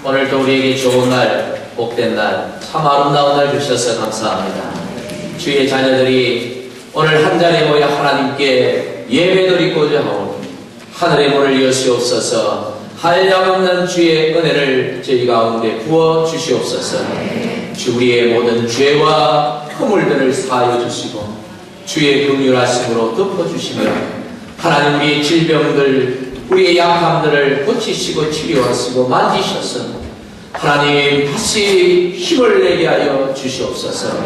오늘도 우리에게 좋은 날, 복된 날, 참 아름다운 날 주셔서 감사합니다. 주의 자녀들이 오늘 한 자리에 모여 하나님께 예배드리고자 하오니 하늘의 문을 여시옵소서. 한량없는 주의 은혜를 저희 가운데 부어 주시옵소서. 주 우리의 모든 죄와 허물들을 사하여 주시고 주의 긍휼하심으로 덮어주시며 하나님 우리의 질병들, 우리의 약함들을 고치시고 치료하시고 만지셔서 하나님 다시 힘을 내게 하여 주시옵소서.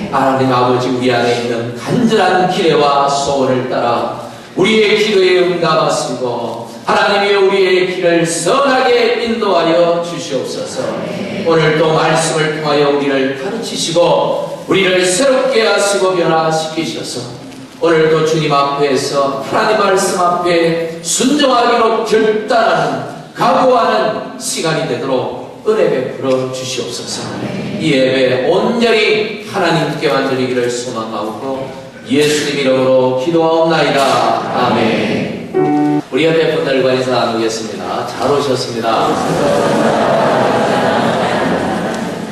하나님 아버지, 우리 안에 있는 간절한 기대와 소원을 따라 우리의 기도에 응답하시고 하나님이 우리의 길을 선하게 인도하여 주시옵소서. 오늘도 말씀을 통하여 우리를 가르치시고 우리를 새롭게 하시고 변화시키셔서 오늘도 주님 앞에서 하나님 말씀 앞에 순종하기로 결단하는 각오하는 시간이 되도록 은혜 베풀어 주시옵소서. 이 예배 온전히 하나님께만 드리기를 소망하고 예수님 이름으로 기도하옵나이다. 아멘. 우리 옆에 분들과 인사 나누겠습니다. 잘 오셨습니다.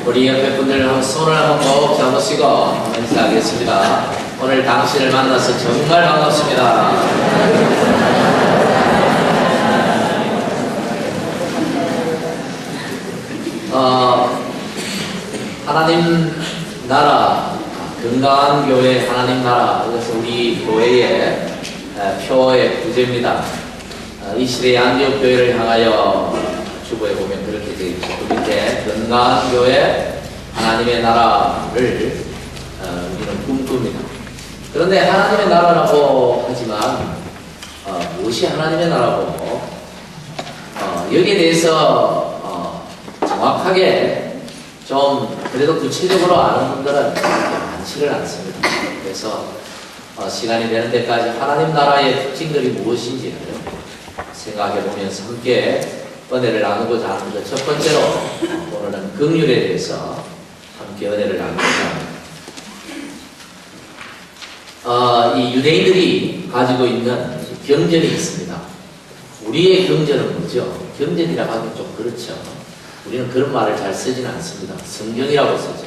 우리 옆에 분들 손을 한번 꼭 잡으시고 인사하겠습니다. 오늘 당신을 만나서 정말 반갑습니다. 하나님 나라, 건강한 교회 하나님 나라, 그래서 우리 교회의 표의 부제입니다. 이 시대의 안디옥 교회를 향하여 주보에 보면 그렇게 되어 있죠. 그 밑에 건강한 교회 하나님의 나라를 우리는 꿈꿉니다. 그런데 하나님의 나라라고 하지만 무엇이 하나님의 나라고 여기에 대해서 정확하게 좀 그래도 구체적으로 아는 분들은 많지를 않습니다. 그래서 시간이 되는 데까지 하나님 나라의 특징들이 무엇인지를 생각해 보면서 함께 은혜를 나누고자 합니다. 첫 번째로 오늘은 긍휼에 대해서 함께 은혜를 나누고자 합니다. 이 유대인들이 가지고 있는 경전이 있습니다. 우리의 경전은 뭐죠? 경전이라고 하면 좀 그렇죠. 우리는 그런 말을 잘 쓰지는 않습니다. 성경이라고 쓰죠.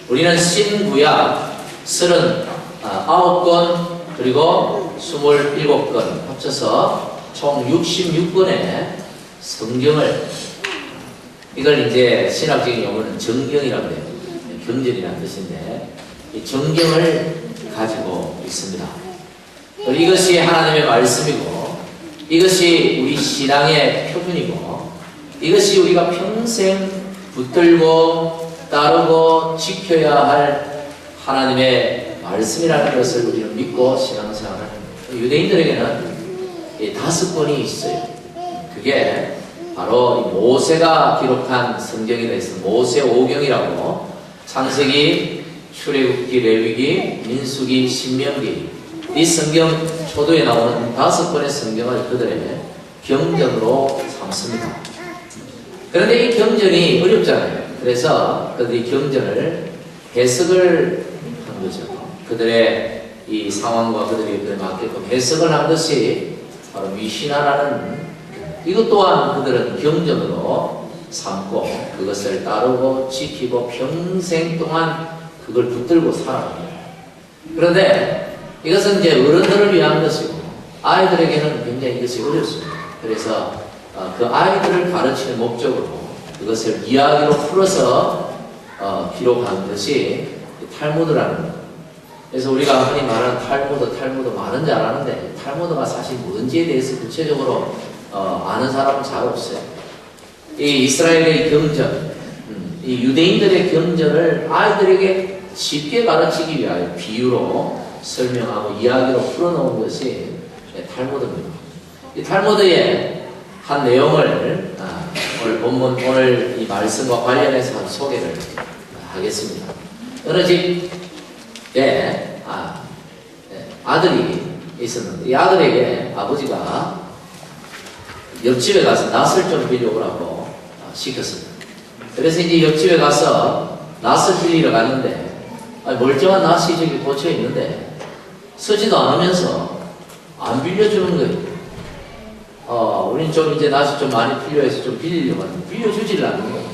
우리는 신구약 39권 그리고 27권 합쳐서 총 66권의 성경을, 이걸 이제 신학적인 용어는 정경이라고 해요. 경전이라는 뜻인데 이 정경을 가지고 있습니다. 이것이 하나님의 말씀이고 이것이 우리 신앙의 표준이고 이것이 우리가 평생 붙들고 따르고 지켜야 할 하나님의 말씀이라는 것을 우리는 믿고 신앙생활을 합니다. 유대인들에게는 5권이 있어요. 그게 바로 모세가 기록한 성경이 되어 있습니다. 모세 오경이라고 창세기, 출애굽기, 레위기, 민수기, 신명기, 이 성경 초도에 나오는 5권의 성경을 그들의 경전으로 삼습니다. 그런데 이 경전이 어렵잖아요. 그래서 그들이 경전을 해석을 한 거죠. 그들의 이 상황과 그들의 그에 맞게끔 해석을 한 것이 바로 미시나라는, 이것 또한 그들은 경전으로 삼고 그것을 따르고 지키고 평생 동안 그걸 붙들고 살아갑니다. 그런데 이것은 이제 어른들을 위한 것이고 아이들에게는 굉장히 이것이 어렵습니다. 그래서 그 아이들을 가르치는 목적으로 그것을 이야기로 풀어서 기록하는 것이 탈무드라는 것. 그래서 우리가 흔히 말하는 탈무드 많은 줄 아는데 탈무드가 사실 뭔지에 대해서 구체적으로 아는 사람은 잘 없어요. 이 이스라엘의 경전, 이 유대인들의 경전을 아이들에게 쉽게 가르치기 위하여 비유로 설명하고 이야기로 풀어놓은 것이 탈무드입니다. 이 탈무드의 한 내용을 오늘 본문, 오늘 이 말씀과 관련해서 한 소개를 하겠습니다. 어느 집에 아들이 있었는데 이 아들에게 아버지가 옆집에 가서 낫을 좀 빌려오라고 시켰습니다. 그래서 이제 옆집에 가서 낫을 빌리러 갔는데 멀쩡한 낫이 저기 꽂혀 있는데 쓰지도 않으면서 안 빌려주는 거예요. 우린 좀 이제 낯이 좀 많이 필요해서 좀 빌리려고 하는데 빌려주지를 않는 거예요.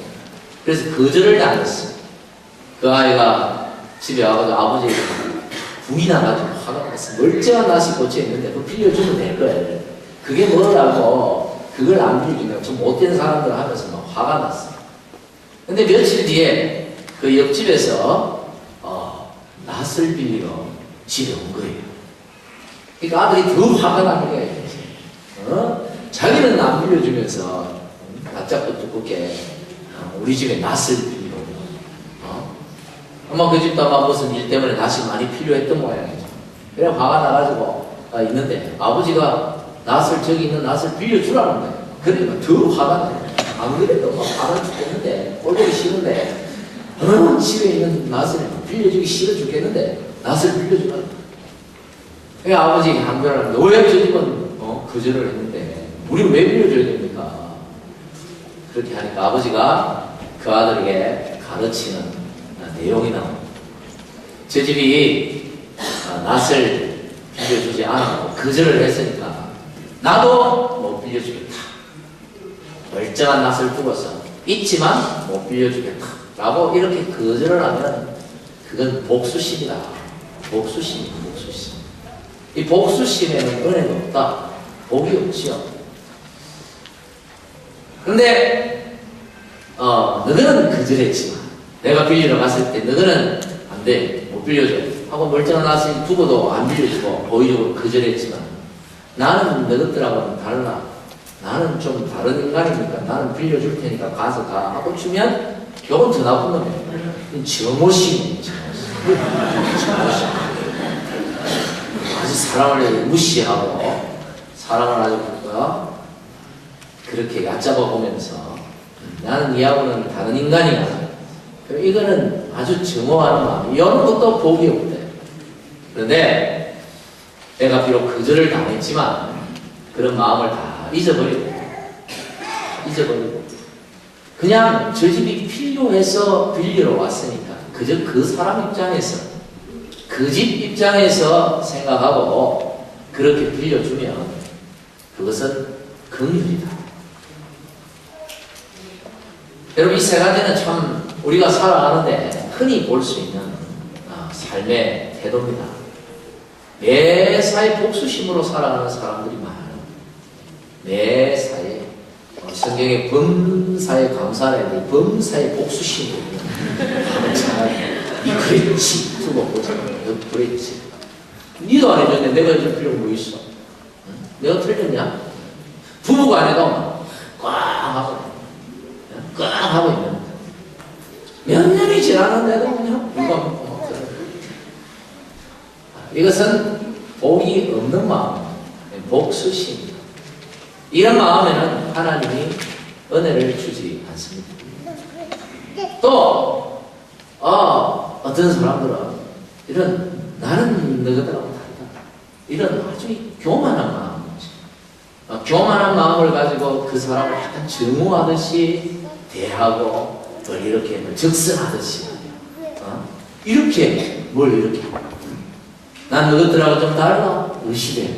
그래서 거절을 당했어요. 그 아이가 집에 와가지고 아버지에게 불이 나가지고 화가 났어. 멀쩡한 낯이 꽂혀 있는데 그거 빌려주면 될 거예요. 그게 뭐라고 그걸 안 빌려주면 좀 못된 사람들 하면서 막 화가 났어. 근데 며칠 뒤에 그 옆집에서 낯을 빌리러 집에 온 거예요. 그러니까 아들이 더 화가 나는 거예요. 자기는 안 빌려주면서 낯잡고 두껍게 우리 집에 낯을 빌리러 아마 그 집도 아마 무슨 일 때문에 낯이 많이 필요했던 모양이죠. 그래 화가 나가지고 있는데 아버지가 낯을 저기 있는 낯을 빌려주라는 거예요. 그러니까 더 화가 나요. 안 그래도 막 화가 죽겠는데 꼴보기 싫은데 집에 있는 낯을 빌려주기 싫어 죽겠는데 낯을 빌려주라는 거예요. 그러니까 아버지 한변을 하는데 왜 저 집은 거절을 했는데 우리는 왜 빌려줘야 됩니까? 그렇게 하니까 아버지가 그 아들에게 가르치는 내용이 나옵니다. 저 집이 낯을 빌려주지 않았고 거절을 했으니까 나도 못 빌려주겠다. 멀쩡한 낯을 두고서 있지만 못 빌려주겠다 라고 이렇게 거절을 하면 그건 복수심이다. 복수심. 이 복수심에는 은혜가 없다. 복이 없지요. 근데 너희는 거절했지만 내가 빌리러 갔을 때 너희는 안 돼. 못 빌려줘 하고 멀쩡한 낯을 두고도 안 빌려주고 고의적으로 거절했지만 나는 너희들하고는 달라. 나는 좀 다른 인간이니까 나는 빌려줄 테니까 가서 가 하고 주면 이건 더 나쁜 놈이에요. 정오심이에요. 정오심. 아주 사람을 무시하고 사람을 아주 그렇게 얕잡아 보면서 나는 이하고는 다른 인간이야. 이거는 아주 증오하는 마음. 이런 것도 복이 없대. 그런데 내가 비록 거절을 당했지만 그런 마음을 다 잊어버리고 그냥 저 집이 필요해서 빌리러 왔으니까 그저 그 사람 입장에서 그 집 입장에서 생각하고 그렇게 빌려주면 그것은 긍휼이다. 여러분 이 세 가지는 참 우리가 살아가는데 흔히 볼 수 있는 삶의 태도입니다. 매사에 복수심으로 살아가는 사람들이 많아요. 매사에 성경에 범사에 감사를 범사에 복수심으로 이 그랬지 두고 보자. 너 그랬지. 니도 안 해줬는데 내가 해줄 필요가 뭐 있어? 내가 틀렸냐? 부부가 안 해도 꽉 하고 있는 몇 년이 지났는데도 그냥 누가 먹고 이것은 복이 없는 마음, 복수심입니다. 이런 마음에는 하나님이 은혜를 주지 않습니다. 또 어떤 사람들은 이런 나는 너희들하고 다르다. 이런 아주 교만한 마음, 교만한 마음을 가지고 그 사람을 약간 증오하듯이 대하고 뭘 이렇게 적선하듯이 이렇게 뭘 이렇게 난 너희들하고 좀 달라 의심해.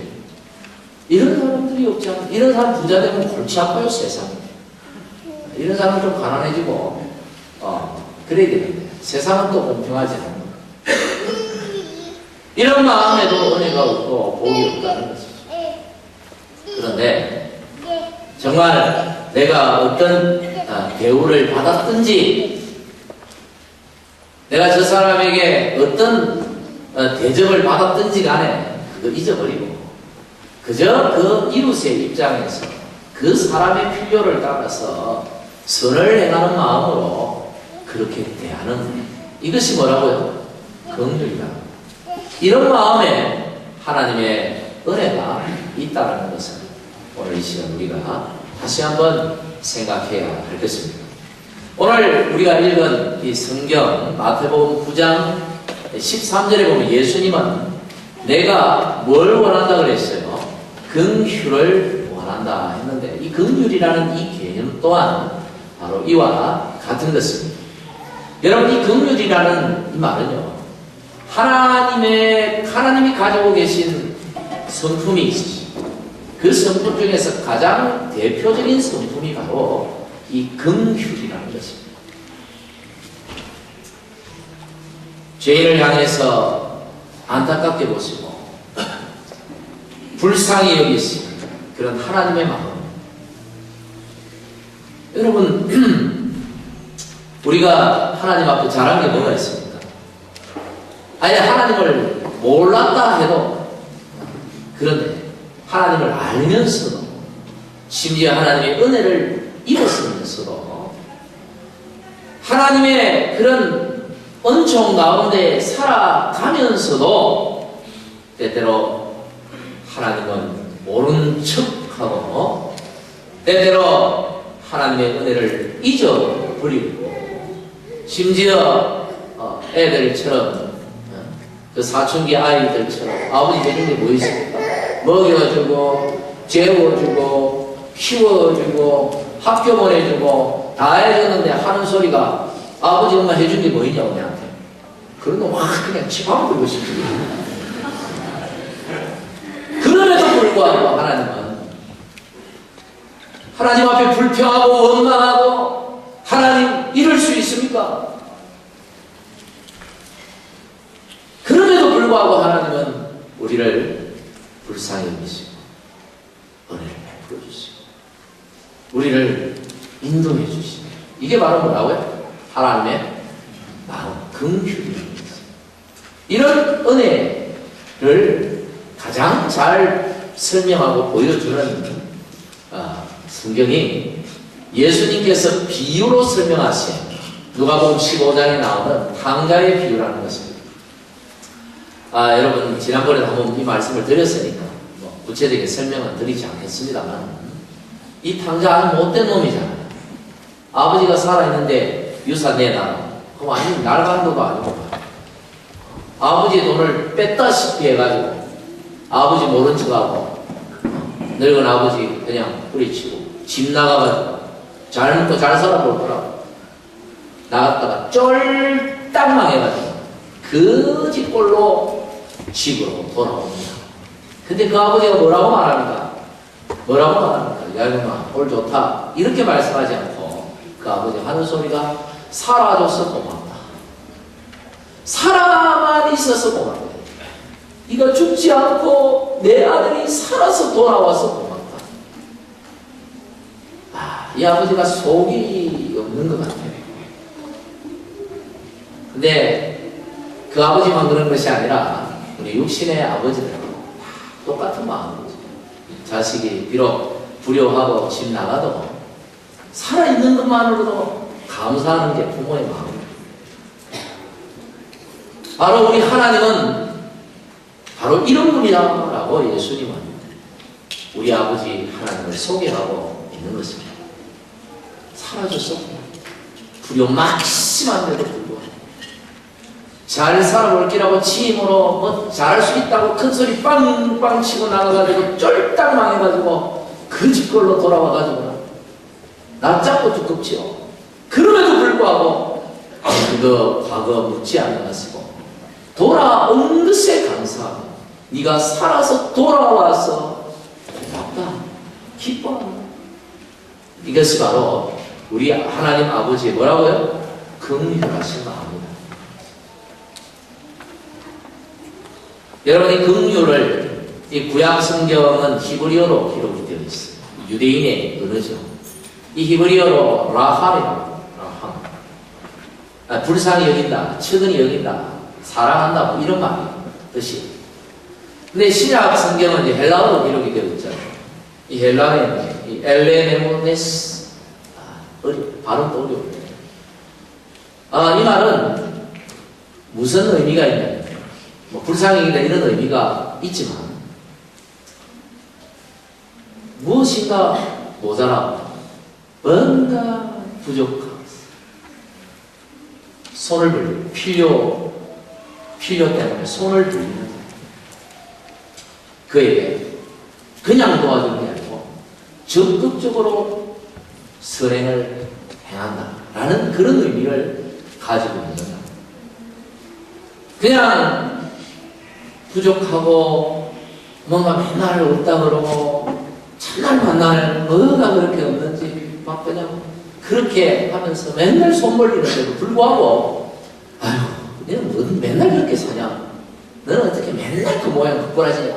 이런 사람들이 없지 않아. 이런 사람 부자 되면 골치 아파요 세상에. 이런 사람은 좀 가난해지고 그래야 되는데 세상은 또 공평하지 않아. 이런 마음에도 은혜가 없고 복이 없다는 것이죠. 그런데 정말 내가 어떤 대우를 받았든지 내가 저 사람에게 어떤 대접을 받았든지 간에 그거 잊어버리고 그저 그 이웃의 입장에서 그 사람의 필요를 따라서 선을 행하는 마음으로 그렇게 대하는 이것이 뭐라고요? 긍휼이다. 이런 마음에 하나님의 은혜가 있다는 것을 오늘 이 시간 우리가 다시 한번 생각해야 할 것입니다. 오늘 우리가 읽은 이 성경 마태복음 9장 13절에 보면 예수님은 내가 뭘 원한다 그랬어요? 긍휼을 원한다 했는데 이 긍휼이라는 이 개념 또한 바로 이와 같은 것입니다. 여러분 이 긍휼이라는 이 말은요 하나님이 가지고 계신 성품이 있으시죠. 그 성품 중에서 가장 대표적인 성품이 바로 이 긍휼이라는 것입니다. 죄인을 향해서 안타깝게 보시고 불쌍히 여기시는 그런 하나님의 마음. 여러분, 우리가 하나님 앞에 잘한 게 뭐가 있습니까? 아예 하나님을 몰랐다 해도, 그런데 하나님을 알면서도, 심지어 하나님의 은혜를 입었으면서도 하나님의 그런 은총 가운데 살아가면서도 때때로 하나님은 모른 척하고 때때로 하나님의 은혜를 잊어버리고, 심지어 애들처럼, 그 사춘기 아이들처럼 아버지 해준 게 뭐 있습니까? 먹여주고 재워주고 키워주고 학교 보내주고 다 해줬는데 하는 소리가 아버지 엄마 해준 게 뭐 있냐고 내한테. 그런 거 막 그냥 치방 불고 싶은 거예요. 그럼에도 불구하고 하나님 앞에 불평하고 원망하고 하나님 이럴 수 있습니까? 그럼에도 불구하고 하나님은 우리를 불쌍히 여기시고 은혜를 베풀어 주시고 우리를 인도해 주시고, 이게 바로 뭐라고요? 하나님의 마음, 긍휼입니다. 이런 은혜를 가장 잘 설명하고 보여주는 성경이 예수님께서 비유로 설명하신 누가복음 15장에 나오는 탕자의 비유라는 것입니다. 여러분, 지난번에 한번 이 말씀을 드렸으니까 구체적인 설명은 드리지 않겠습니다만, 이 탕자 아주 못된 놈이잖아요. 아버지가 살아있는데 유산 내놔. 그럼 완전 날간도도 아니고 아버지의 돈을 뺐다시피 해가지고 아버지 모른 척하고 늙은 아버지 그냥 뿌리치고 집 나가가지고 잘 먹고 잘 살아볼 거라고 나갔다가 쫄딱 망해가지고 그 집꼴로 집으로 돌아옵니다. 근데 그 아버지가 뭐라고 말합니까? 야 이놈아 꼴 좋다 이렇게 말씀하지 않고 그 아버지 하는 소리가 살아줘서 고맙다. 살아만 있어서 고맙다. 네가 죽지 않고 내 아들이 살아서 돌아와서 고맙다. 이 아버지가 속이 없는 것 같아요. 근데 그 아버지만 그런 것이 아니라 우리 육신의 아버지들하고 똑같은 마음이죠. 자식이 비록 불효하고 집 나가도 살아있는 것만으로도 감사하는 게 부모의 마음입니다. 바로 우리 하나님은 바로 이런 분이라고 예수님은 우리 아버지 하나님을 소개하고 있는 것입니다. 살아줬어. 불효 막심한데도 불구하고 잘 살아볼 기라고 치임으로 뭐 잘할 수 있다고 큰 소리 빵빵 치고 나가가지고 쫄딱 망해가지고 그 집걸로 돌아와가지고 나 잡고 두껍지요. 그럼에도 불구하고 그 과거 묻지 않았고 돌아온 것에 감사하고 네가 살아서 돌아와서 고맙다, 기뻐한다. 이것이 바로 우리 하나님 아버지의 뭐라고요? 긍휼하신 마음입니다. 여러분, 이 긍휼을 이 구약 성경은 히브리어로 기록이 되어 있습니다. 유대인의 언어죠. 이 히브리어로 라함이라고, 라함. 불쌍히 여긴다, 측은히 여긴다, 사랑한다, 뭐 이런 말이 뜻이. 근데 신약 성경은 이제 헬라어로 기록이 되어 있잖아요. 이 헬라어에는 이 엘레네모네스, 발음도 어려워요. 이 말은 무슨 의미가 있냐면, 뭐 불쌍히 여긴다 이런 의미가 있지만 무엇인가 모자라고, 뭔가 부족하고 손을 벌리고 필요 때문에 손을 들리는 그에게 그냥 도와주는 게 아니고 적극적으로 선행을 행한다라는 그런 의미를 가지고 있는 거다. 그냥 부족하고 뭔가 맨날 없다 그러고 나는 뭐가 그렇게 없는지 막 그냥 그렇게 하면서 맨날 손 벌리는데도 불구하고 아유 너는 뭐 맨날 그렇게 사냐, 너는 어떻게 맨날 그 모양 그 꼬라지냐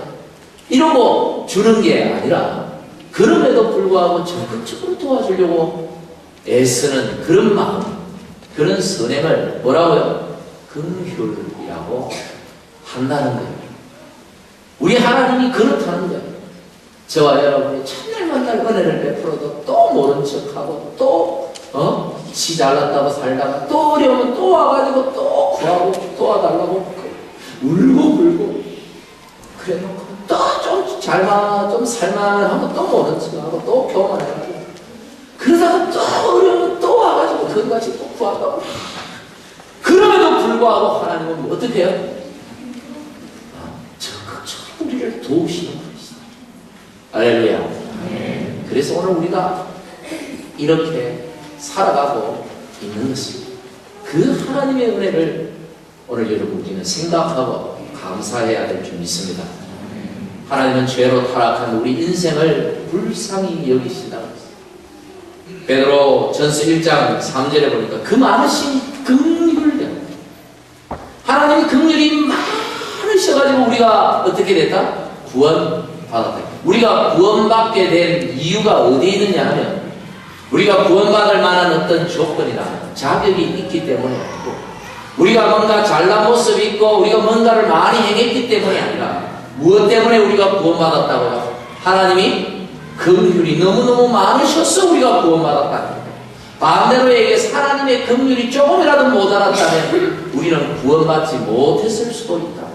이러고 주는 게 아니라 그럼에도 불구하고 적극적으로 도와주려고 애쓰는 그런 마음, 그런 선행을 뭐라고요? 긍휼이라고 한다는 거예요. 우리 하나님이 그렇다는 거예요. 저와 여러분이 첫날 만날 은혜를 베풀어도 또 모른 척하고 또 지 잘났다고 살다가 또 어려우면 또 와가지고 또 구하고 도와달라고 울고 불고 그래 놓고 또 좀 살만하고 또 모른 척하고 또 교만해가지고 그러다가 또 어려우면 또 와가지고 그것까지 또 구하다가 그럼에도 불구하고 하나님은 어떻게 해요? 적극적으로 우리를 도우시는 분이시다. 할렐루야. 그래서 오늘 우리가 이렇게 살아가고 있는 것입니다. 그 하나님의 은혜를 오늘 여러분 우리는 생각하고 감사해야 될 줄 믿습니다. 하나님은 죄로 타락한 우리 인생을 불쌍히 여기신다고 했습니다. 베드로 전서 1장 3절에 보니까 그 많으신 긍휼, 하나님의 긍휼이 많으셔가지고 우리가 어떻게 됐다? 구원받았다. 우리가 구원받게 된 이유가 어디에 있느냐 하면 우리가 구원받을 만한 어떤 조건이나 자격이 있기 때문에 아니고 우리가 뭔가 잘난 모습이 있고 우리가 뭔가를 많이 행했기 때문이 아니라 무엇 때문에 우리가 구원받았다고요? 하나님이 긍휼이 너무너무 많으셔서 우리가 구원받았다는 거예요. 반대로 얘기해서 하나님의 긍휼이 조금이라도 모자랐다면 우리는 구원받지 못했을 수도 있다.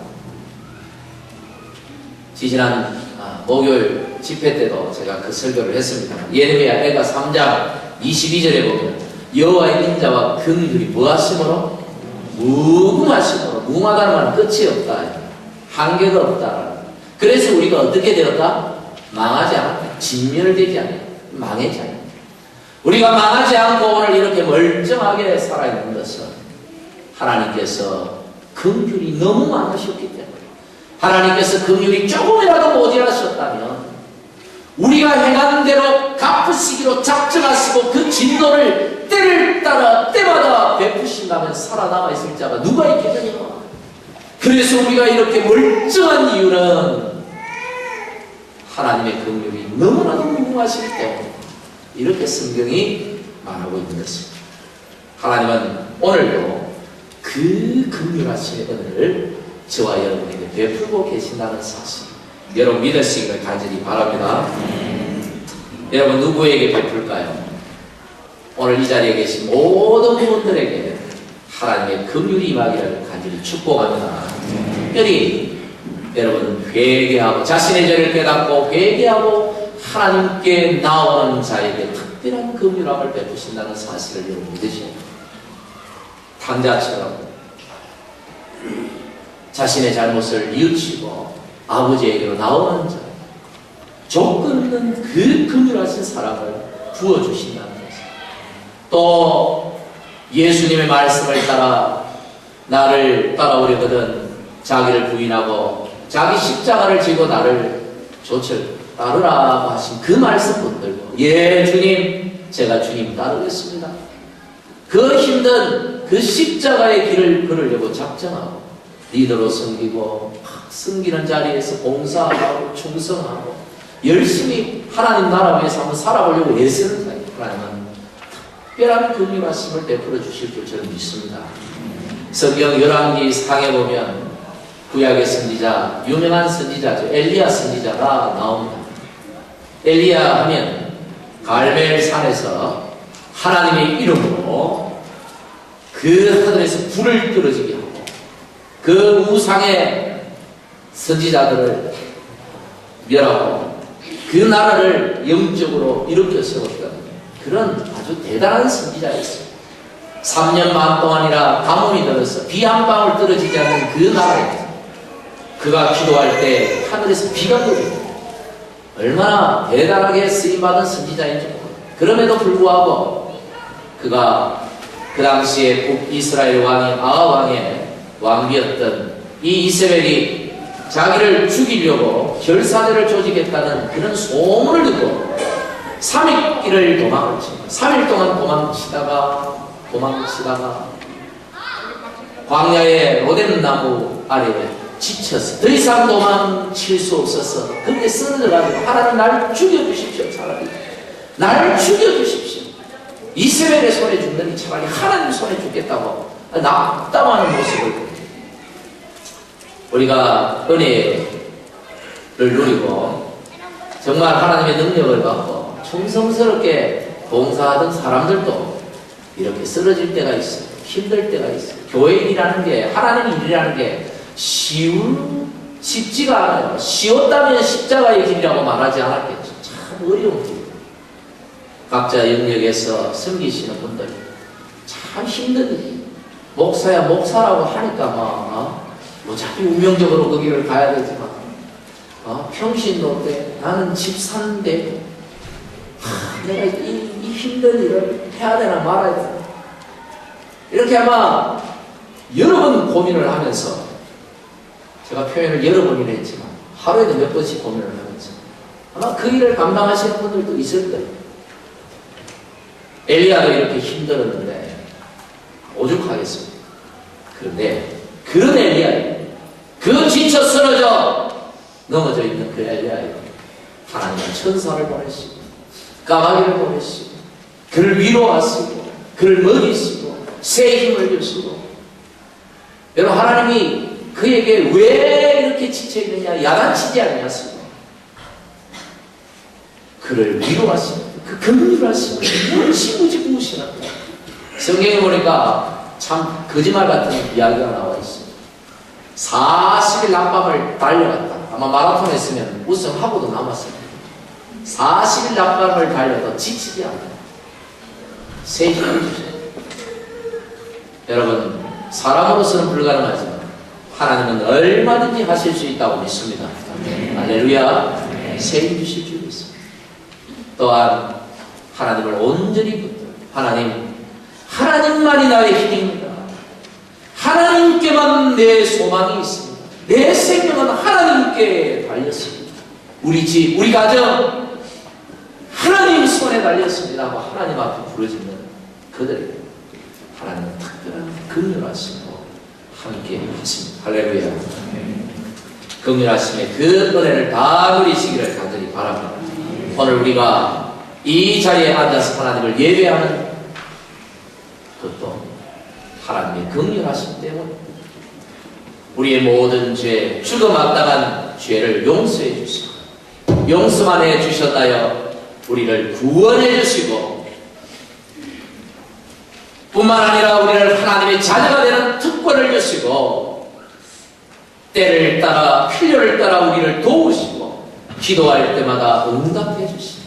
지난 목요일 집회 때도 제가 그 설교를 했습니다. 예레미야 애가 3장 22절에 보면 여호와의 인자와 긍휼이 무하심으로 무궁하심으로, 무궁하다는 말은 끝이 없다, 한계가 없다. 그래서 우리가 어떻게 되었다? 망하지 않았다. 진멸되지 않았다. 망하지 않았다. 우리가 망하지 않고 오늘 이렇게 멀쩡하게 살아있는 것은 하나님께서 긍휼이 너무 많으셨기 때문에, 하나님께서 긍휼이 조금이라도 모자라셨다면 우리가 행하는 대로 갚으시기로 작정하시고 그 진노를 때를 따라 때마다 베푸신다면 살아남아 있을 자가 누가 있겠느냐. 그래서 우리가 이렇게 멀쩡한 이유는 하나님의 긍휼이 너무나도 무궁하시기 때문에 이렇게 성경이 말하고 있는 것입니다. 하나님은 오늘도 그 긍휼하신 은혜를 저와 여러분에게 베풀고 계신다는 사실, 여러분 믿으시기를 간절히 바랍니다. 여러분 누구에게 베풀까요? 오늘 이 자리에 계신 모든 분들에게 하나님의 긍휼이 임하기를 간절히 축복합니다. 특별히 여러분 회개하고 자신의 죄를 깨닫고 회개하고 하나님께 나오는 자에게 특별한 긍휼함을 베푸신다는 사실을 여러분 믿으셔야 됩니다. 탕자처럼 자신의 잘못을 뉘우치고 아버지에게로 나오는 자, 조건 없는 그 긍휼하신 사랑을 부어주신다는 것입니다. 또 예수님의 말씀을 따라 나를 따라오려거든 자기를 부인하고 자기 십자가를 지고 나를 따르라고 하신 그 말씀 붙들고, 예 주님, 제가 주님 따르겠습니다. 그 힘든 그 십자가의 길을 걸으려고 작정하고 리더로 섬기고 섬기는 자리에서 봉사하고 충성하고 열심히 하나님 나라 위해서 한번 살아보려고 애쓰는 자예요. 하나님은 특별한 긍휼하심을 베풀어 주실 줄 저는 믿습니다. 성경 열왕기 상에 보면 구약의 선지자, 유명한 선지자죠. 엘리야 선지자가 나옵니다. 엘리야 하면 갈멜 산에서 하나님의 이름으로 그 하늘에서 불을 떨어지게 하고 그 우상의 선지자들을 멸하고 그 나라를 영적으로 일으켜 세웠던 그런 아주 대단한 선지자였어요. 3년 반 동안이나 가뭄이 들어서 비 한 방울 떨어지지 않는 그 나라에서 그가 기도할 때 하늘에서 비가 내립니다. 얼마나 대단하게 쓰임받은 선지자인지 모릅니다. 그럼에도 불구하고 그가 그 당시에 북이스라엘 왕인 아합 왕의 왕비였던 이 이세벨이 자기를 죽이려고 결사대를 조직했다는 그런 소문을 듣고 3일길을 도망을 칩니다. 3일 동안 도망치다가 광야의 로뎀나무 아래에 지쳐서 더 이상 도망칠 수 없어서 그렇게 쓰러져가지고 하나님 날 죽여주십시오. 차라리 날 죽여주십시오. 이스라엘의 손에 죽느니 차라리 하나님 손에 죽겠다고 낙담하는 모습을 우리가 은혜를 누리고 정말 하나님의 능력을 받고 충성스럽게 봉사하던 사람들도 이렇게 쓰러질 때가 있어요. 힘들 때가 있어요. 교회 일이라는 게, 하나님 일이라는 게 쉽지가 않아요. 쉬웠다면 십자가의 길이라고 말하지 않았겠죠. 참 어려운 길. 각자 영역에서 섬기시는 분들 참 힘든 일. 목사야 목사라고 하니까 자기 운명적으로 그 길을 가야 되지만 평신도때 나는 집사인데 내가 이 힘든 일을 해야 되나 말아야 되나 이렇게 아마 여러 번 고민을 하면서 제가 표현을 여러 번이나 했지만 하루에도 몇 번씩 고민을 하면서 아마 그 일을 감당하시는 분들도 있을 거예요. 엘리야도 이렇게 힘들었는데 오죽하겠습니까? 그런데 그런 엘리야, 그 지쳐 쓰러져 넘어져 있는 그 엘리야에 하나님은 천사를 보내시고 까마귀를 보내시고 그를 위로하시고 그를 먹이시고 새 힘을 주시고 여러분 하나님이 그에게 왜 이렇게 지쳐있느냐 야단치지 않냐습니다. 그를 위로하시고 그 긍휼을 하시고 무시무시무시나 성경에 보니까 참 거짓말 같은 이야기가 나와 있습니다. 40일 낮밤을 달려갔다. 아마 마라톤 했으면 우승하고도 남았습니다. 40일 낮밤을 달려도 지치지 않아요. 새 힘을 주셔요. 여러분 사람으로서는 불가능하지만 하나님은 얼마든지 하실 수 있다고 믿습니다. 할렐루야. 새 힘 주실 줄 믿습니다. 또한 하나님을 온전히 붙들어 하나님만이 나의 힘입니다. 하나님께만 내 소망이 있습니다. 내 생명은 하나님께 달렸습니다. 우리 집, 우리 가정 하나님 손에 달렸습니다 하고 하나님 앞에 부르짖는 그들에게 하나님은 특별한 긍휼하심으로 함께 하십니다. 할렐루야. 긍휼하심의 그 은혜를 다 누리시기를 간절히 바랍니다. 오늘 우리가 이 자리에 앉아서 하나님을 예배하는 그것도 하나님의 긍휼하심 때문에 우리의 모든 죄, 죽어마땅한 죄를 용서해 주시고 용서만 해 주셨나요? 우리를 구원해 주시고 뿐만 아니라 우리를 하나님의 자녀가 되는 특권을 주시고 때를 따라 필요를 따라 우리를 도우시고 기도할 때마다 응답해 주시고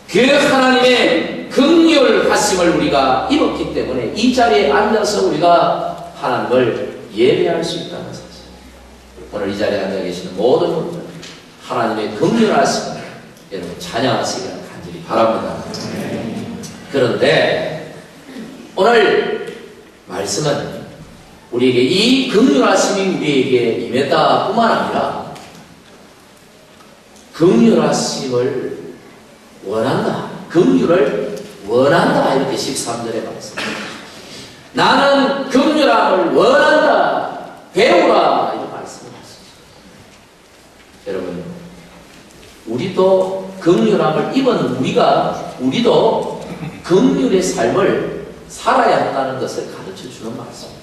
그 하나님의 긍휼하심을 우리가 입었기 때문에 이 자리에 앉아서 우리가 하나님을 예배할 수 있다는 사실. 오늘 이 자리에 앉아 계시는 모든 분들 하나님의 긍휼하심을 여러분 찬양하시기를 간절히 바랍니다. 그런데 오늘 말씀은 우리에게 이 긍휼하심이 우리에게 임했다 뿐만 아니라 긍휼하심을 원한다. 긍휼을 원한다. 이렇게 13절에 말씀합니다. 나는 긍휼함을 원한다. 배우라. 이런 말씀을 하십니다. 여러분, 우리도 긍휼함을 입은 우리도 긍휼의 삶을 살아야 한다는 것을 가르쳐 주는 말씀입니다.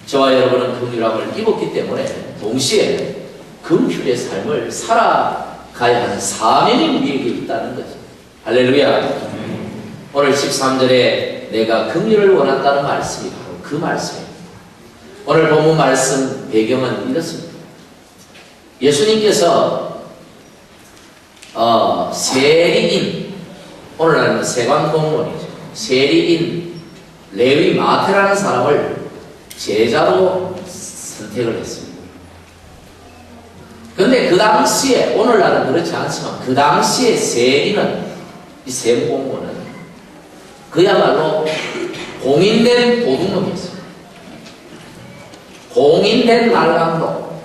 저와 여러분은 긍휼함을 입었기 때문에 동시에 긍휼의 삶을 살아가야 하는 사명이 우리에게 있다는 거죠. 할렐루야. 오늘 13절에 내가 긍휼을 원한다는 말씀이 바로 그 말씀입니다. 오늘 본문 말씀 배경은 이렇습니다. 예수님께서 세리인, 오늘날은 세관공무원이죠. 세리인 레위 마태라는 사람을 제자로 선택을 했습니다. 그런데 그 당시에, 오늘날은 그렇지 않지만 그 당시에 세리는, 이 세무공무원은 그야말로 공인된 도둑놈이었습니다. 공인된 말강도,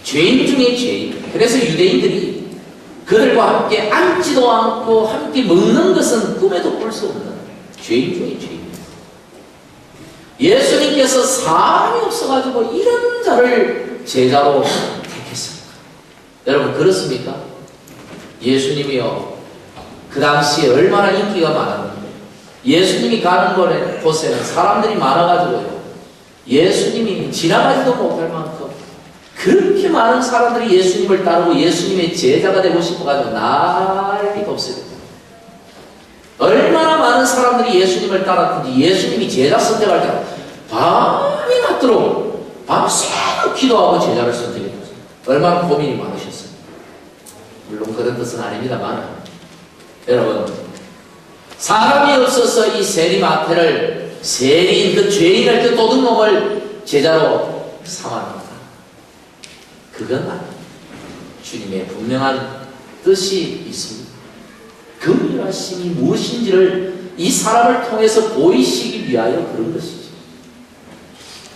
죄인 중에 죄인. 그래서 유대인들이 그 그들과 함께 앉지도 않고 함께 먹는 것은 꿈에도 꿀 수 없는 죄인 중에 죄인. 예수님께서 사람이 없어가지고 이런 자를 제자로 택했습니다. 여러분 그렇습니까? 예수님이요, 그 당시에 얼마나 인기가 많았는데 예수님이 가는 곳에는 사람들이 많아가지고요, 예수님이 지나가지도 못할 만큼 그렇게 많은 사람들이 예수님을 따르고 예수님의 제자가 되고 싶어가지고 난리가 없어요. 얼마나 많은 사람들이 예수님을 따랐든지 예수님이 제자 선택할 때 밤이 낮도록 밤새도록 기도하고 제자를 선택했어요. 얼마나 고민이 많으셨어요. 물론 그런 뜻은 아닙니다만, 여러분 사람이 없어서 이 세리마태를, 세리인 그 죄인을, 그 도둑놈을 제자로 삼았는가? 그건 아닙니다. 주님의 분명한 뜻이 있습니다. 긍휼하심이 무엇인지를 이 사람을 통해서 보이시기 위하여 그런 것이죠.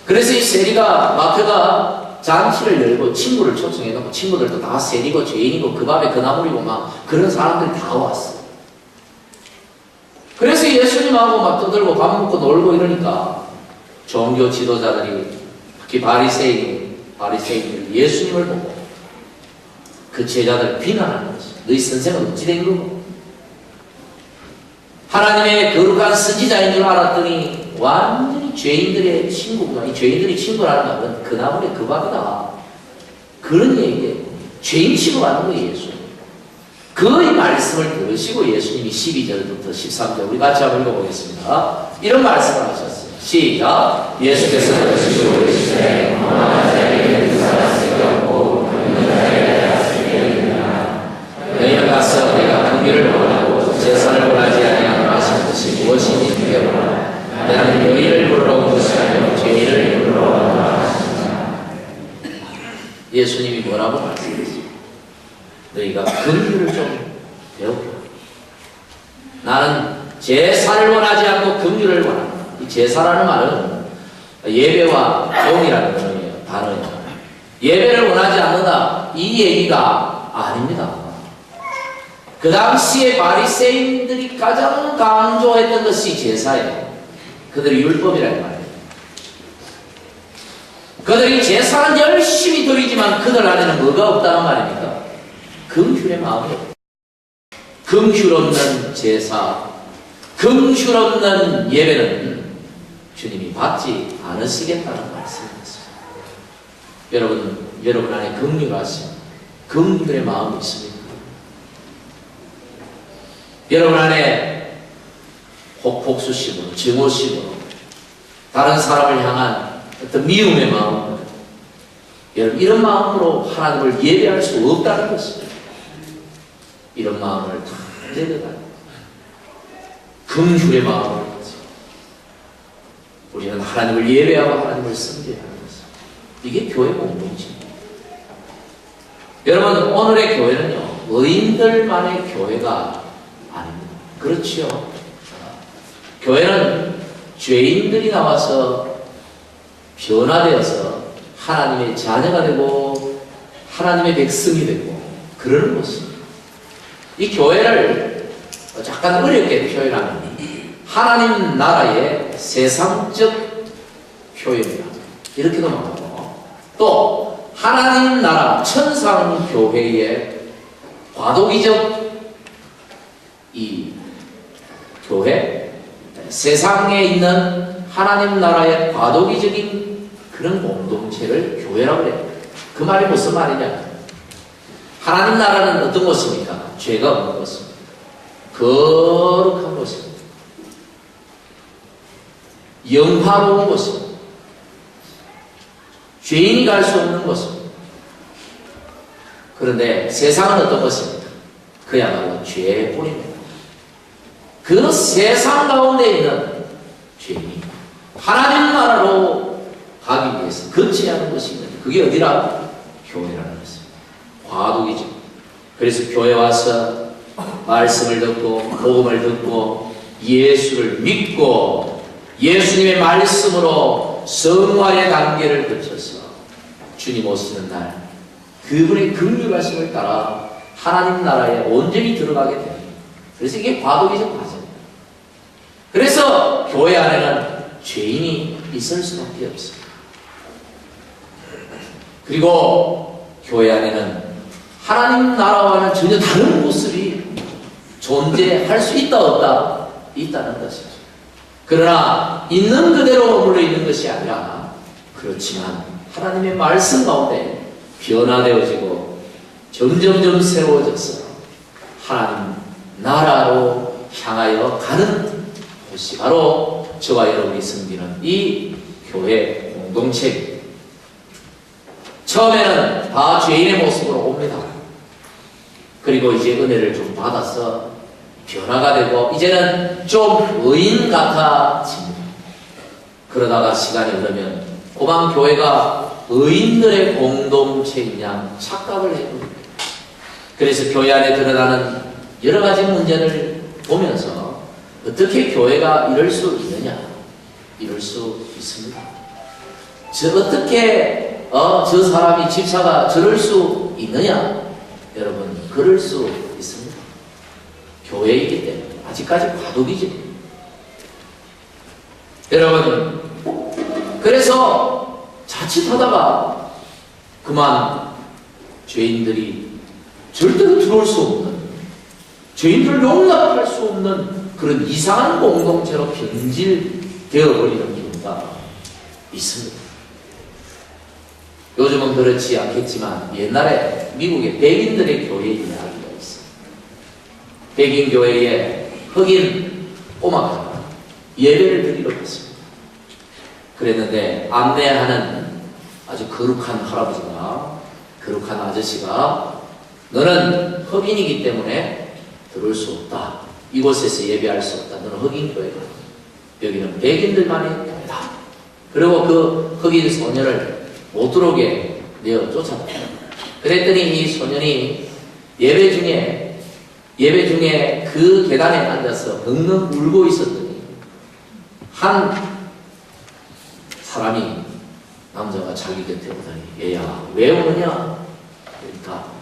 그래서 이 세리가, 마태가 잔치를 열고 친구를 초청해놓고 친구들도 다 세리고 죄인이고 그 밤에 그나물이고 막 그런 사람들이 다 왔어요. 그래서 예수님하고 막 떠들고 밥 먹고 놀고 이러니까 종교 지도자들이, 특히 바리새인들이 예수님을 보고 그 제자들 비난하는 거죠. 너희 선생은 어찌 된 거고? 하나님의 거룩한 선지자인 줄 알았더니 완전히 죄인들의 친구구나. 이 죄인들이 친구라는 말은 그나물의 그 밥이다. 그런 얘기에 죄인 취급하는 거예요, 예수. 그 말씀을 들으시고 예수님이 12절부터 13절 우리 같이 한번 읽어보겠습니다. 이런 말씀을 하셨어요. 시작. 예수께서 들으시고 이르시되 너희는 가서 내가 긍휼을 원하고 제사를 원하지 아니하노라 하신 것이 무엇인지 묻어보라. 나는 너희를 부르러 온 것이 아니요 죄인을 부르러 왔노라 하시니라. 예수님이 뭐라고 말씀하셨어요? 너희가 긍휼을 좀 배우라. 나는 제사를 원하지 않고 긍휼을 원한다. 이 제사라는 말은 예배와 동일한 단어예요. 예배를 원하지 않는다, 이 얘기가 아닙니다. 그 당시에 바리새인들이 가장 강조했던 것이 제사예요. 그들의 율법이라는 말이에요. 그들이 제사는 열심히 드리지만 그들 안에는 뭐가 없다는 말입니까? 긍휼의 마음이 없다. 긍휼 없는 제사, 긍휼 없는 예배는 주님이 받지 않으시겠다는 말씀이었습니다. 여러분 안에 긍휼하심, 긍휼의 마음이 있습니까? 여러분 안에 복수심으로, 증오심으로 다른 사람을 향한 어떤 미움의 마음, 여러분 이런 마음으로 하나님을 예배할 수 없다는 것입니다. 이런 마음을 다 내려가요. 긍휼의 마음을 가지고 우리는 하나님을 예배하고 하나님을 섬겨야 하는 것입니다. 이게 교회 공동체입니다. 여러분 오늘의 교회는요, 의인들만의 교회가 아닙니다. 그렇지요. 교회는 죄인들이 나와서 변화되어서 하나님의 자녀가 되고 하나님의 백성이 되고 그러는 것입니다. 이 교회를 약간 어렵게 표현하면 하나님 나라의 세상적 표현이다, 이렇게도 말하고, 또 하나님 나라 천상교회의 과도기적 이 교회, 세상에 있는 하나님 나라의 과도기적인 그런 공동체를 교회라고 해요. 그 말이 무슨 말이냐? 하나님 나라는 어떤 것입니까? 죄가 없는 것입니다. 거룩한 것입니다. 영화로운 것입니다. 죄인이 갈 수 없는 것입니다. 그런데 세상은 어떤 것입니까? 그야말로 죄뿐입니다. 그 세상 가운데 있는 죄인이 하나님 나라로 가기 위해서 거쳐야 하는 것이 있는데 그게 어디라? 교회라는 것입니다. 과도기죠. 그래서 교회 와서 말씀을 듣고 복음을 듣고 예수를 믿고 예수님의 말씀으로 성화의 단계를 거쳐서 주님 오시는 날 그분의 긍휼하심을 따라 하나님 나라에 온전히 들어가게 됩니다. 그래서 이게 과도기적 과정입니다. 그래서 교회 안에는 죄인이 있을 수밖에 없습니다. 그리고 교회 안에는 하나님 나라와는 전혀 다른 모습이 존재할 수 있다 없다 있다는 것이죠. 그러나 있는 그대로 머물러 있는 것이 아니라 그렇지만 하나님의 말씀 가운데 변화되어지고 점점점 새로워져서 하나님 나라로 향하여 가는 곳이 바로 저와 여러분이 섬기는 이 교회 공동체입니다. 처음에는 다 죄인의 모습으로 옵니다. 그리고 이제 은혜를 좀 받아서 변화가 되고 이제는 좀 의인 같아집니다. 그러다가 시간이 흐르면 고방 교회가 의인들의 공동체인 양 착각을 해버립니다. 그래서 교회 안에 드러나는 여러 가지 문제를 보면서 어떻게 교회가 이럴 수 있느냐? 이럴 수 있습니다. 어떻게 저 사람이 집사가 저럴 수 있느냐? 여러분 그럴 수 있습니다. 교회이기 때문에 아직까지 과도기죠. 여러분 그래서 자칫하다가 그만 죄인들이 절대로 들어올 수 없는, 죄인들을 용납할 수 없는 그런 이상한 공동체로 변질되어 버리는 경우가 있습니다. 요즘은 그렇지 않겠지만 옛날에 미국의 백인들의 교회 이야기가 있어요. 백인 교회에 흑인 꼬마가 예배를 드리러 갔습니다. 그랬는데 안내하는 아주 거룩한 할아버지가, 거룩한 아저씨가 너는 흑인이기 때문에 들어올 수 없다. 이곳에서 예배할 수 없다. 너는 흑인 교회다. 여기는 백인들만의 교회다. 그리고 그 흑인 소년을 못 들어오게 내어 쫓아다. 그랬더니 이 소년이 예배 중에 그 계단에 앉아서 엉엉 울고 있었더니 한 사람이, 남자가 자기 곁에 오더니 얘야 왜 우느냐? 그러니까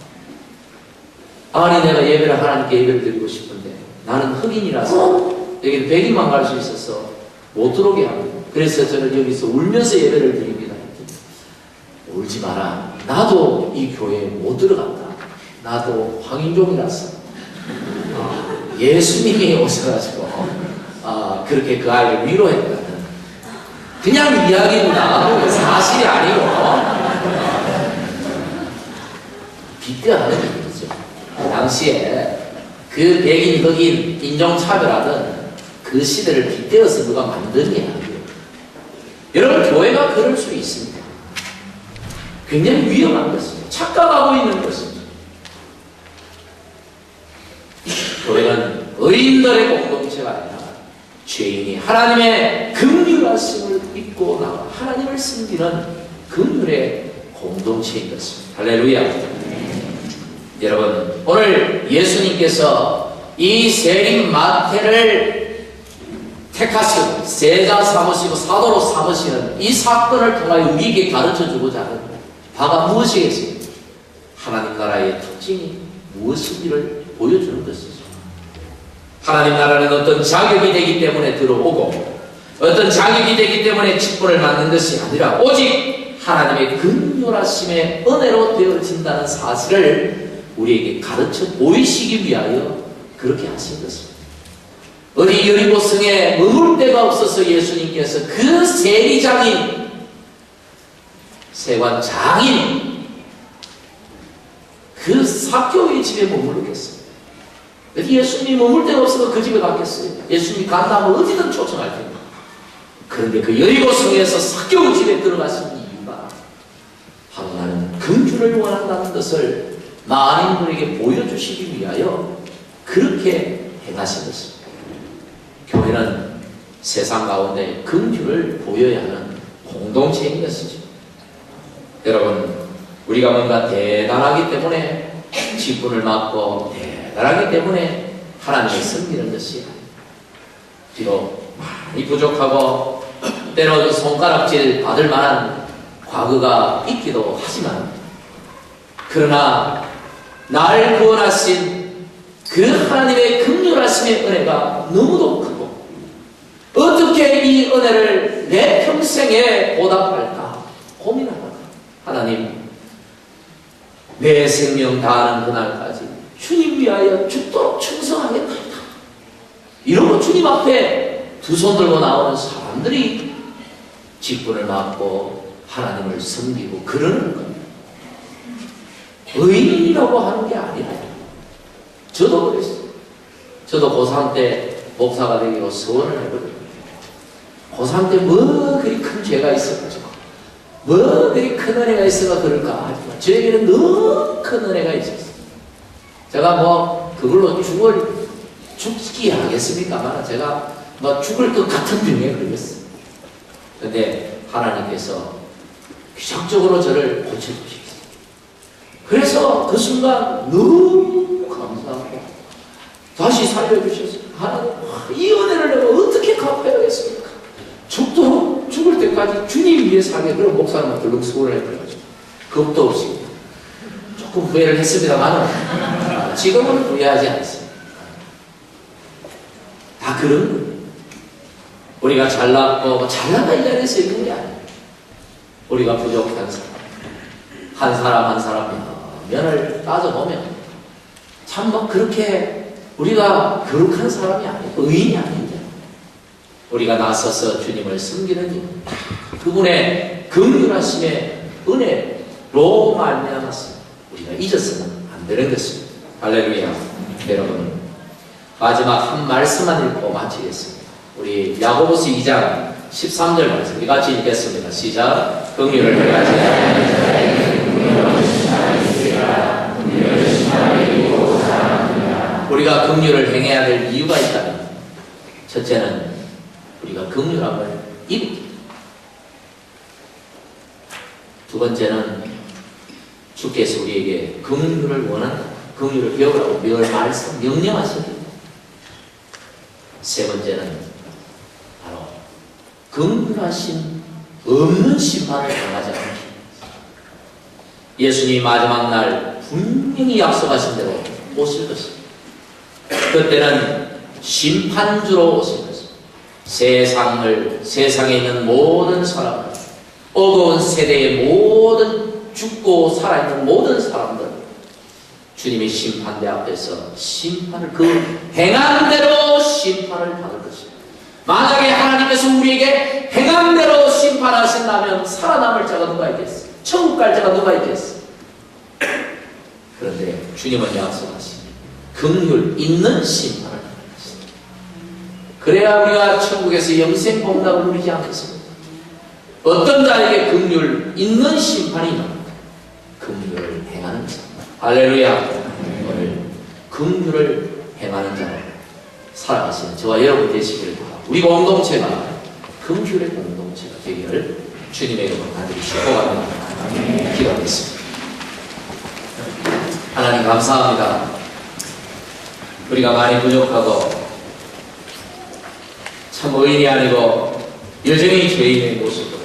아니 내가 예배를 하나님께 예배를 드리고 싶은데 나는 흑인이라서 여기는 백인만 갈 수 있어서 못 들어오게 합니다. 그래서 저는 여기서 울면서 예배를 드립니다. 울지 마라. 나도 이 교회에 못 들어간다. 나도 황인종이라서 예수님이 오셔가지고 그렇게 그 아이를 위로했거든. 그냥 이야기구나. 사실이 아니고 빗대어하는 얘기죠. 당시에 그 백인, 흑인, 인종차별하던 그 시대를 빗대어서 누가 만든 이야기예요. 여러분 교회가 그럴 수 있습니다. 굉장히 위험한 것입니다. 착각하고 있는 것입니다. 교회는 의인들의 공동체가 아니라 죄인이 하나님의 긍휼하심을 입고 나와 하나님을 섬기는 긍휼의 공동체인 것입니다. 할렐루야. 여러분 오늘 예수님께서 이 세림 마태를 택하시고 세자 삼으시고 사도로 삼으시는 이 사건을 통하여 우리에게 가르쳐주고자 하는 바가 무엇이겠습니까? 하나님 나라의 특징이 무엇인지를 보여주는 것이죠. 하나님 나라는 어떤 자격이 되기 때문에 들어오고 어떤 자격이 되기 때문에 직분을 맡는 것이 아니라 오직 하나님의 긍휼하심의 은혜로 되어진다는 사실을 우리에게 가르쳐 보이시기 위하여 그렇게 하신 것입니다. 어디 여리고성에 머물 데가 없어서 예수님께서 그 세리장인, 세관 장인 그 삭개오의 집에 머물렀겠어요. 예수님이 머물 데가 없어서 그 집에 갔겠어요. 예수님이 간다면 어디든 초청할 텐데. 그런데 그 여리고성에서 삭개오 집에 들어가신 이유가 바로 나는 긍휼을 원한다는 것을 많은 분에게 보여주시기 위하여 그렇게 행하신 것입니다. 교회는 세상 가운데 긍휼을 보여야 하는 공동체인 것이죠. 여러분 우리가 뭔가 대단하기 때문에 직분을 맡고 대단하기 때문에 하나님을 섬기는 것이 아닙니다. 비록 많이 부족하고 때로 손가락질 받을 만한 과거가 있기도 하지만 그러나 날 구원하신 그 하나님의 긍휼하심의 은혜가 너무도 크고 어떻게 이 은혜를 내 평생에 보답할까 고민하다가 하나님 내 생명 다하는 그날까지 주님 위하여 죽도록 충성하겠나이다. 이러고 주님 앞에 두 손 들고 나오는 사람들이 직분을 맡고 하나님을 섬기고 그러는 겁니다. 의인이라고 하는 게 아니라 저도 그랬어요. 저도 고3 때 목사가 되기로 소원을 해버렸어요. 고3 때 뭐 그리 큰 죄가 있어가지고 뭐 그리 큰 은혜가 있어가 그럴까 하지만 저에게는 너무 큰 은혜가 있었어요. 제가 뭐 그걸로 죽기 하겠습니까만 제가 뭐 죽을 것 같은 병에 걸렸어요. 근데 하나님께서 기적적으로 저를 고쳐주셨어요. 그래서 그 순간 너무 감사하고 다시 살려주셨어요. 하나님, 이 은혜를 내가 어떻게 갚아야겠습니까? 죽도록 죽을 때까지 주님 위해 살게. 그럼 목사님한테 늘 소원을 해버려가지고 겁도 없이 조금 후회를 했습니다만 지금은 후회하지 않습니다. 다 그런 거예요. 우리가 잘났고 잘나다 이 자리에서 있는 게 아니에요. 우리가 부족한 사람 한 사람 한 사람 면을 따져보면 참 뭐 그렇게 우리가 거룩한 사람이 아니고 의인이 아닌데 우리가 나서서 주님을 섬기는 일 그분의 긍휼하심의 은혜로 말미암아서 우리가 잊어서는 안 되는 것입니다. 할렐루야. 여러분 마지막 한 말씀만 읽고 마치겠습니다. 우리 야고보서 2장 13절 말씀 우리 같이 읽겠습니다. 시작. 긍휼을 행하지 아니하는 자에게 우리가 긍휼을 행해야 될 이유가 있다면 첫째는 우리가 긍휼함을 입기, 두 번째는 주께서 우리에게 긍휼을 원한다. 긍휼을 배우라고 늘 말씀 명령하십니다. 세 번째는 바로 긍휼하심 없는 심판을 당하지 않기. 예수님이 마지막 날 분명히 약속하신 대로 오실 것입니다. 그때는 심판주로 오실 것입니다. 세상에 있는 모든 사람들, 어두운 세대의 모든 죽고 살아있는 모든 사람들, 주님의 심판대 앞에서 심판을 그 행한 대로 심판을 받을 것입니다. 만약에 하나님께서 우리에게 행한 대로 심판하신다면 살아남을 자가 누가 있겠어요? 천국 갈 자가 누가 있겠어요? 그런데 주님은 약속하십니다. 긍휼 있는 심판을 받을 것입니다. 그래야 우리가 천국에서 영생 복락을 누리지 않겠습니까? 어떤 자에게 긍휼 있는 심판이 있는가? 긍휼을 행하는 자. 할렐루야. 오늘 긍휼을 행하는 자로 살아가시는 저와 여러분 되시기를 바랍니다. 우리 공동체가 긍휼의 공동체가 되기를 주님의 이름으로 간절히 축복합니다. 기도하겠습니다. 하나님 감사합니다. 우리가 많이 부족하고 참 의인이 아니고 여전히 죄인의 모습으로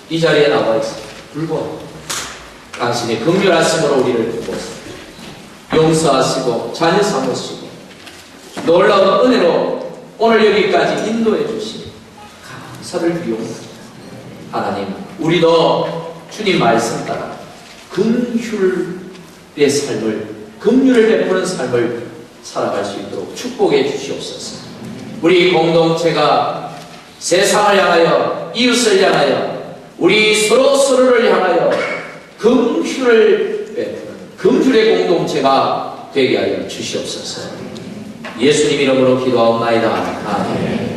이 자리에 나와 있습니다. 불구하고 당신의 긍휼하심으로 우리를 보고 용서하시고 자녀 삼으시고 놀라운 은혜로 오늘 여기까지 인도해 주시니 감사를 비용합니다. 하나님, 우리도 주님 말씀 따라 긍휼의 삶을, 긍휼을 베푸는 삶을 살아갈 수 있도록 축복해 주시옵소서. 우리 공동체가 세상을 향하여, 이웃을 향하여, 우리 서로를 향하여 긍휼을 베푸는 긍휼의 공동체가 되게 하여 주시옵소서. 예수님 이름으로 기도하옵나이다. 아멘.